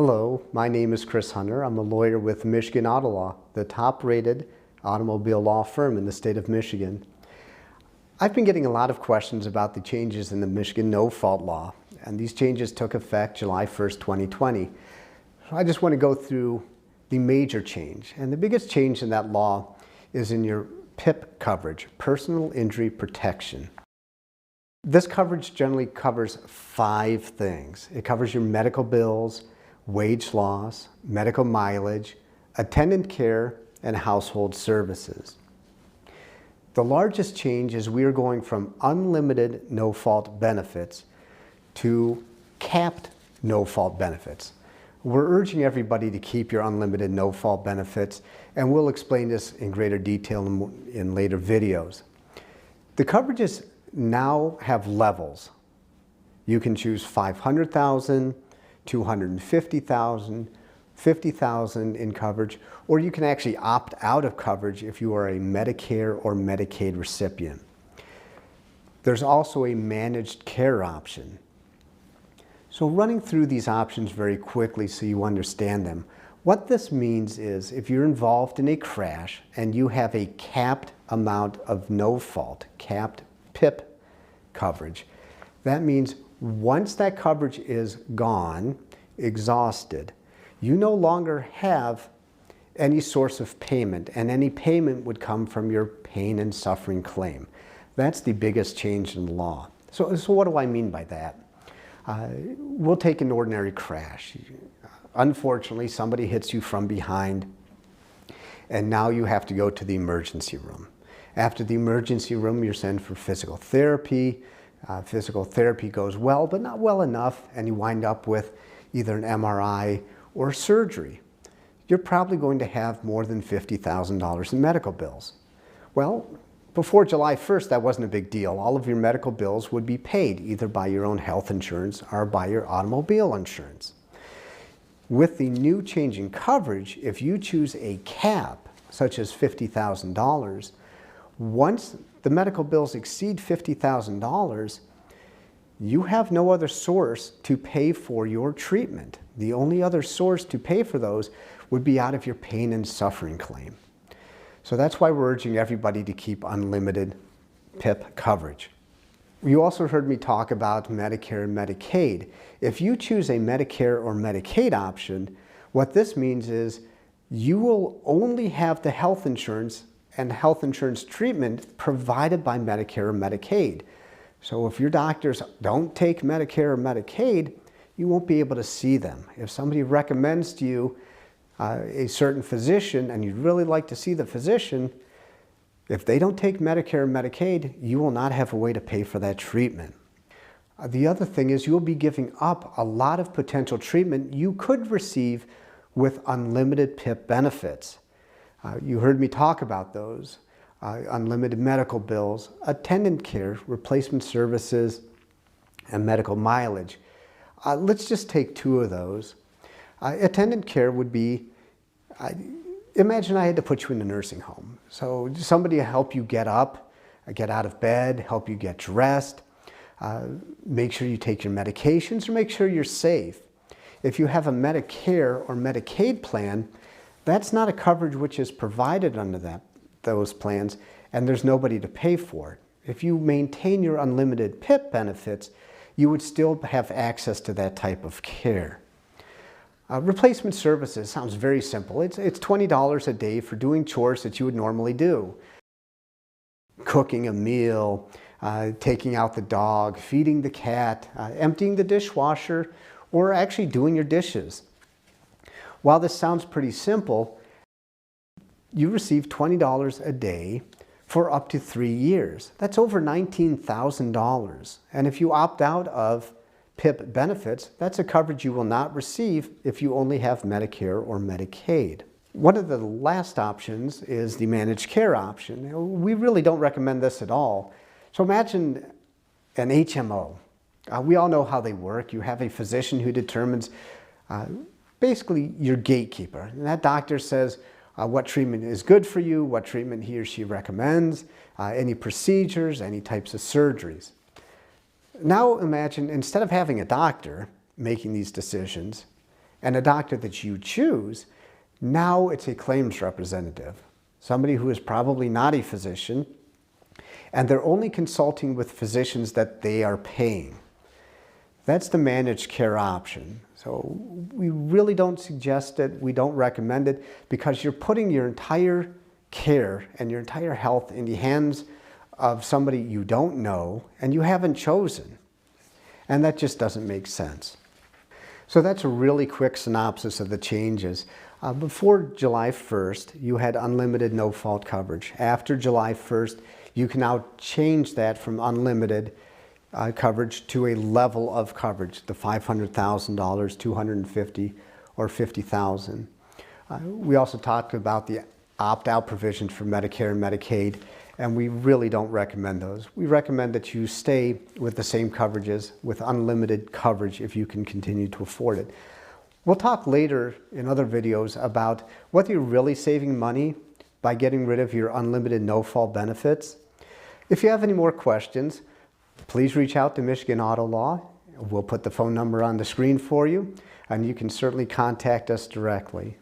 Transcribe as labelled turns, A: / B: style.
A: Hello, my name is Chris Hunter. I'm a lawyer with Michigan Auto Law, the top-rated automobile law firm in the state of Michigan. I've been getting a lot of questions about the changes in the Michigan no-fault law, and these changes took effect July 1st, 2020. So I just want to go through the major change, and the biggest change in that law is in your PIP coverage, personal injury protection. This coverage generally covers 5 things. It covers your medical bills, wage loss, medical mileage, attendant care, and household services. The largest change is we are going from unlimited no-fault benefits to capped no-fault benefits. We're urging everybody to keep your unlimited no-fault benefits, and we'll explain this in greater detail in later videos. The coverages now have levels. You can choose $500,000, $250,000, $50,000 in coverage, or you can actually opt out of coverage if you are a Medicare or Medicaid recipient. There's also a managed care option. So running through these options very quickly so you understand them. What this means is if you're involved in a crash and you have a capped amount of no-fault, capped PIP coverage, that means once that coverage is gone, exhausted, you no longer have any source of payment, and any payment would come from your pain and suffering claim. That's the biggest change in the law. So what do I mean by that? We'll take an ordinary crash. Unfortunately, somebody hits you from behind, and now you have to go to the emergency room. After the emergency room, you're sent for physical therapy. Physical therapy goes well, but not well enough, and you wind up with either an MRI or surgery. You're probably going to have more than $50,000 in medical bills. Well, before July 1st, that wasn't a big deal. All of your medical bills would be paid either by your own health insurance or by your automobile insurance. With the new change in coverage, if you choose a cap, such as $50,000, once the medical bills exceed $50,000, you have no other source to pay for your treatment. The only other source to pay for those would be out of your pain and suffering claim. So that's why we're urging everybody to keep unlimited PIP coverage. You also heard me talk about Medicare and Medicaid. If you choose a Medicare or Medicaid option, what this means is you will only have the health insurance and health insurance treatment provided by Medicare or Medicaid. So if your doctors don't take Medicare or Medicaid, you won't be able to see them. If somebody recommends to you a certain physician and you'd really like to see the physician, if they don't take Medicare or Medicaid, you will not have a way to pay for that treatment. The other thing is you'll be giving up a lot of potential treatment you could receive with unlimited PIP benefits. You heard me talk about those. Unlimited medical bills, attendant care, replacement services, and medical mileage. Let's just take 2 of those. Attendant care would be, imagine I had to put you in a nursing home. So somebody to help you get up, get out of bed, help you get dressed, make sure you take your medications, or make sure you're safe. If you have a Medicare or Medicaid plan, that's not a coverage which is provided under those plans, and there's nobody to pay for it. If you maintain your unlimited PIP benefits, you would still have access to that type of care. Replacement services sounds very simple. It's $20 a day for doing chores that you would normally do. Cooking a meal, taking out the dog, feeding the cat, emptying the dishwasher, or actually doing your dishes. While this sounds pretty simple, you receive $20 a day for up to 3 years. That's over $19,000. And if you opt out of PIP benefits, that's a coverage you will not receive if you only have Medicare or Medicaid. One of the last options is the managed care option. We really don't recommend this at all. So imagine an HMO. We all know how they work. You have a physician who determines basically your gatekeeper. And that doctor says what treatment is good for you, what treatment he or she recommends, any procedures, any types of surgeries. Now imagine, instead of having a doctor making these decisions, and a doctor that you choose, now it's a claims representative, somebody who is probably not a physician, and they're only consulting with physicians that they are paying. That's the managed care option. So we really don't suggest it, we don't recommend it, because you're putting your entire care and your entire health in the hands of somebody you don't know and you haven't chosen. And that just doesn't make sense. So that's a really quick synopsis of the changes. Before July 1st, you had unlimited no-fault coverage. After July 1st, you can now change that from unlimited coverage to a level of coverage, the $500,000, $250,000, or $50,000. We also talked about the opt-out provisions for Medicare and Medicaid, and we really don't recommend those. We recommend that you stay with the same coverages, with unlimited coverage if you can continue to afford it. We'll talk later in other videos about whether you're really saving money by getting rid of your unlimited no-fault benefits. If you have any more questions, please reach out to Michigan Auto Law. We'll put the phone number on the screen for you, and you can certainly contact us directly.